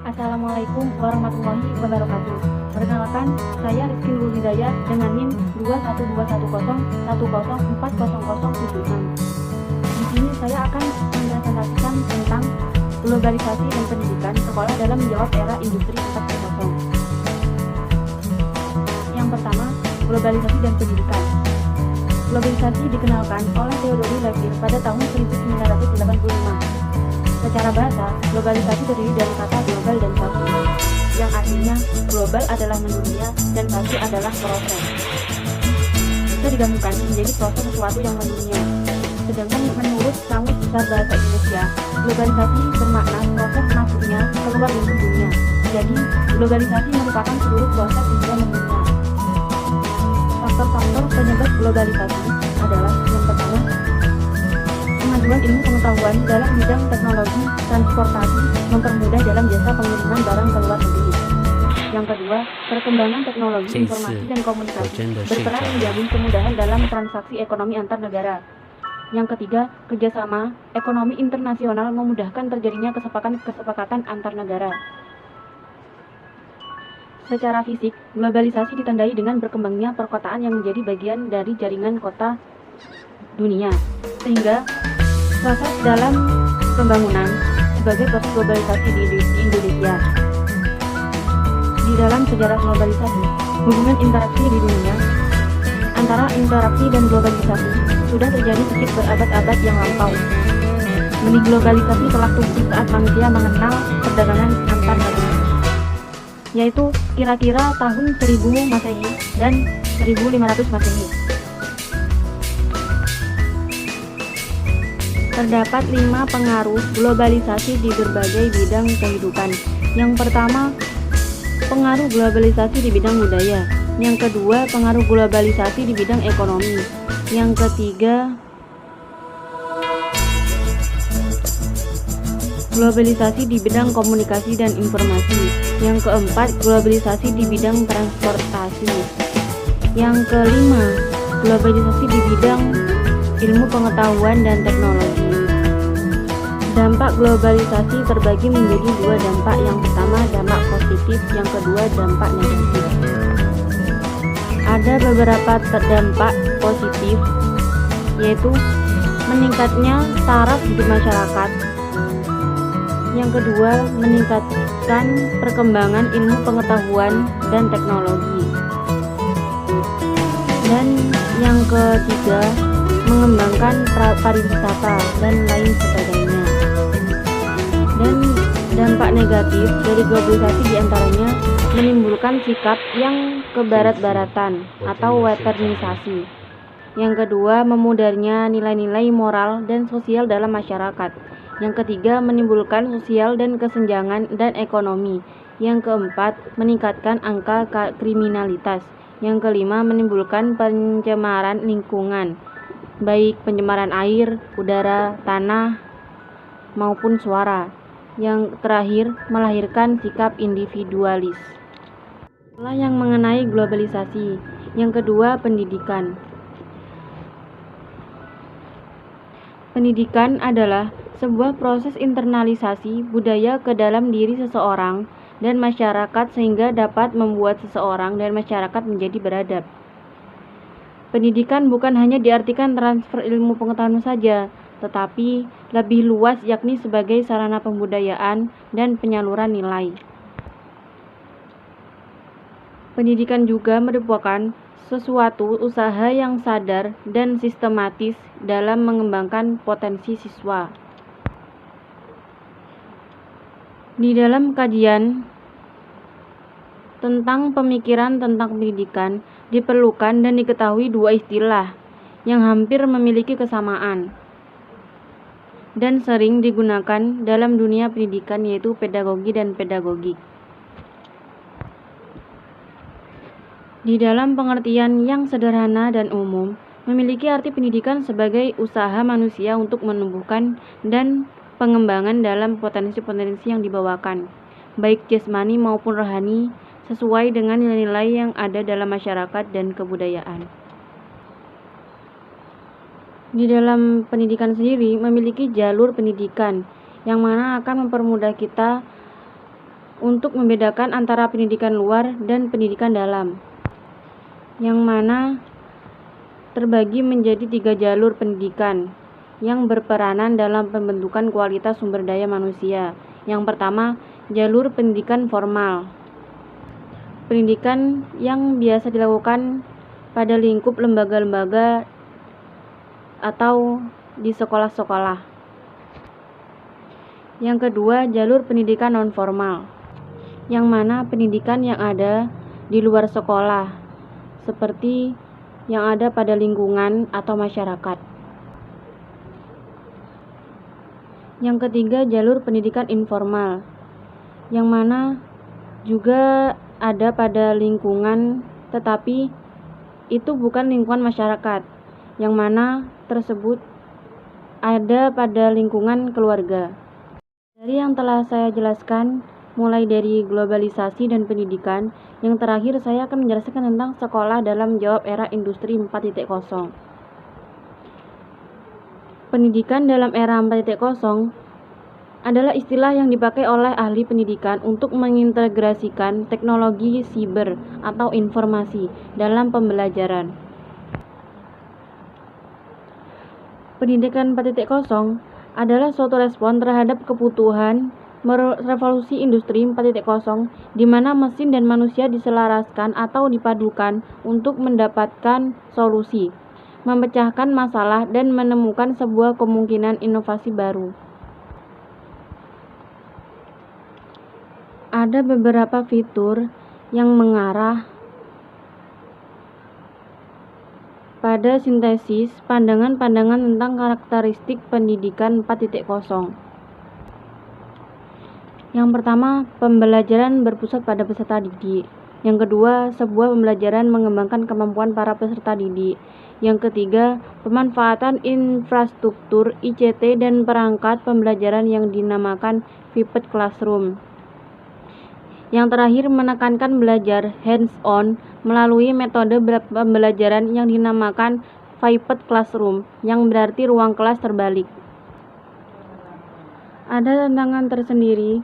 Assalamualaikum warahmatullahi wabarakatuh. Perkenalkan, saya Rizky Nurul Hidayat dengan NIM 2121010404076. Di sini saya akan mempresentasikan tentang globalisasi dan pendidikan sekolah dalam menjawab era industri 4.0. Yang pertama, globalisasi dan pendidikan. Globalisasi dikenalkan oleh Theodore Levier pada tahun 1985. Secara bahasa, globalisasi terdiri dari kata global dan satu, yang artinya global adalah mendunia dan satu adalah proses. Bisa digabungkan menjadi proses sesuatu yang mendunia. Sedangkan menurut Kamus Besar Bahasa Indonesia, globalisasi bermakna proses masuknya keluar lingkup dunia. Jadi, globalisasi merupakan seluruh proses hingga mendunia. Faktor-faktor penyebab globalisasi adalah yang pertama, kemajuan ilmu pengetahuan dalam bidang teknologi, transportasi, mempermudah dalam jasa pengiriman barang ke luar negeri. Yang kedua, perkembangan teknologi informasi dan komunikasi berperan menjamin kemudahan dalam transaksi ekonomi antar negara. Yang ketiga, kerjasama ekonomi internasional memudahkan terjadinya kesepakatan antar negara. Secara fisik, globalisasi ditandai dengan berkembangnya perkotaan yang menjadi bagian dari jaringan kota dunia, sehingga proses dalam pembangunan sebagai proses globalisasi di Indonesia. Di dalam sejarah globalisasi, hubungan interaksi di dunia antara interaksi dan globalisasi sudah terjadi sejak berabad-abad yang lampau. Benih globalisasi telah tumbuh saat manusia mengenal perdagangan antar negara, yaitu kira-kira tahun 1000 Masehi dan 1500 Masehi. Terdapat 5 pengaruh globalisasi di berbagai bidang kehidupan. Yang pertama, pengaruh globalisasi di bidang budaya. Yang kedua, pengaruh globalisasi di bidang ekonomi. Yang ketiga, globalisasi di bidang komunikasi dan informasi. Yang keempat, globalisasi di bidang transportasi. Yang kelima, globalisasi di bidang ilmu pengetahuan dan teknologi. Dampak globalisasi terbagi menjadi 2 dampak. Yang pertama, dampak positif, yang kedua, dampak negatif. Ada beberapa dampak positif, yaitu meningkatnya taraf hidup masyarakat. Yang kedua, meningkatkan perkembangan ilmu pengetahuan dan teknologi. Dan yang ketiga, mengembangkan pariwisata dan lain sebagainya. Dan dampak negatif dari globalisasi diantaranya menimbulkan sikap yang kebarat-baratan atau westernisasi. Yang kedua, memudarnya nilai-nilai moral dan sosial dalam masyarakat. Yang ketiga, menimbulkan sosial dan kesenjangan dan ekonomi. Yang keempat, meningkatkan angka kriminalitas. Yang kelima, menimbulkan pencemaran lingkungan, baik pencemaran air, udara, tanah, maupun suara. Yang terakhir, melahirkan sikap individualis. Itulah yang mengenai globalisasi. Yang kedua, pendidikan. Pendidikan adalah sebuah proses internalisasi budaya ke dalam diri seseorang dan masyarakat sehingga dapat membuat seseorang dan masyarakat menjadi beradab. Pendidikan bukan hanya diartikan transfer ilmu pengetahuan saja, tetapi lebih luas yakni sebagai sarana pembudayaan dan penyaluran nilai. Pendidikan juga merupakan sesuatu usaha yang sadar dan sistematis dalam mengembangkan potensi siswa. Di dalam kajian tentang pemikiran tentang pendidikan, diperlukan dan diketahui 2 istilah yang hampir memiliki kesamaan dan sering digunakan dalam dunia pendidikan, yaitu pedagogi dan pedagogik. Di dalam pengertian yang sederhana dan umum, memiliki arti pendidikan sebagai usaha manusia untuk menumbuhkan dan pengembangan dalam potensi-potensi yang dibawakan, baik jasmani maupun rohani, sesuai dengan nilai-nilai yang ada dalam masyarakat dan kebudayaan. Di dalam pendidikan sendiri memiliki jalur pendidikan yang mana akan mempermudah kita untuk membedakan antara pendidikan luar dan pendidikan dalam, yang mana terbagi menjadi 3 jalur pendidikan yang berperanan dalam pembentukan kualitas sumber daya manusia. Yang pertama, jalur pendidikan formal. Pendidikan yang biasa dilakukan pada lingkup lembaga-lembaga atau di sekolah-sekolah. Yang kedua, jalur pendidikan non-formal, yang mana pendidikan yang ada di luar sekolah, seperti yang ada pada lingkungan atau masyarakat. Yang ketiga, jalur pendidikan informal, yang mana juga ada pada lingkungan, tetapi itu bukan lingkungan masyarakat, yang mana tersebut ada pada lingkungan keluarga. Dari yang telah saya jelaskan, mulai dari globalisasi dan pendidikan, yang terakhir saya akan menjelaskan tentang sekolah dalam menjawab era industri 4.0. Pendidikan dalam era 4.0 adalah istilah yang dipakai oleh ahli pendidikan untuk mengintegrasikan teknologi siber atau informasi dalam pembelajaran. Pendidikan 4.0 adalah suatu respon terhadap kebutuhan revolusi industri 4.0 di mana mesin dan manusia diselaraskan atau dipadukan untuk mendapatkan solusi, memecahkan masalah, dan menemukan sebuah kemungkinan inovasi baru. Ada beberapa fitur yang mengarah pada sintesis pandangan-pandangan tentang karakteristik pendidikan 4.0. Yang pertama, pembelajaran berpusat pada peserta didik. Yang kedua, sebuah pembelajaran mengembangkan kemampuan para peserta didik. Yang ketiga, pemanfaatan infrastruktur ICT dan perangkat pembelajaran yang dinamakan Flipped Classroom. Yang terakhir, menekankan belajar hands-on melalui metode pembelajaran yang dinamakan Flipped Classroom, yang berarti ruang kelas terbalik. Ada tantangan tersendiri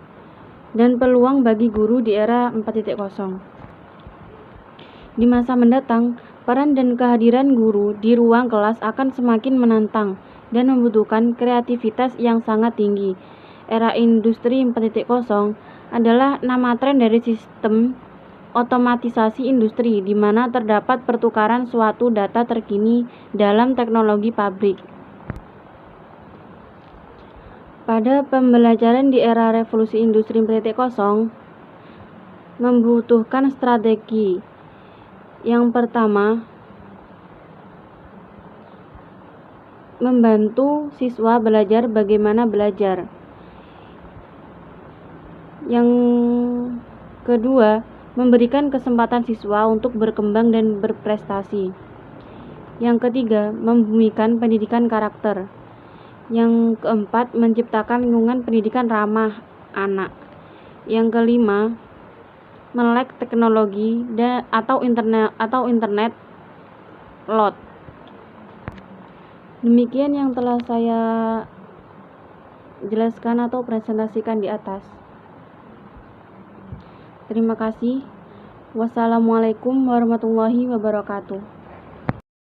dan peluang bagi guru di era 4.0. Di masa mendatang, peran dan kehadiran guru di ruang kelas akan semakin menantang dan membutuhkan kreativitas yang sangat tinggi. Era industri 4.0 adalah nama tren dari sistem otomatisasi industri, di mana terdapat pertukaran suatu data terkini dalam teknologi pabrik. Pada pembelajaran di era revolusi industri 4.0 membutuhkan strategi. Yang pertama, membantu siswa belajar bagaimana belajar. Yang kedua, memberikan kesempatan siswa untuk berkembang dan berprestasi. Yang ketiga, membumikan pendidikan karakter. Yang keempat, menciptakan lingkungan pendidikan ramah anak. Yang kelima, melek teknologi atau internet lot. Demikian yang telah saya jelaskan atau presentasikan di atas. Terima kasih. Wassalamualaikum warahmatullahi wabarakatuh.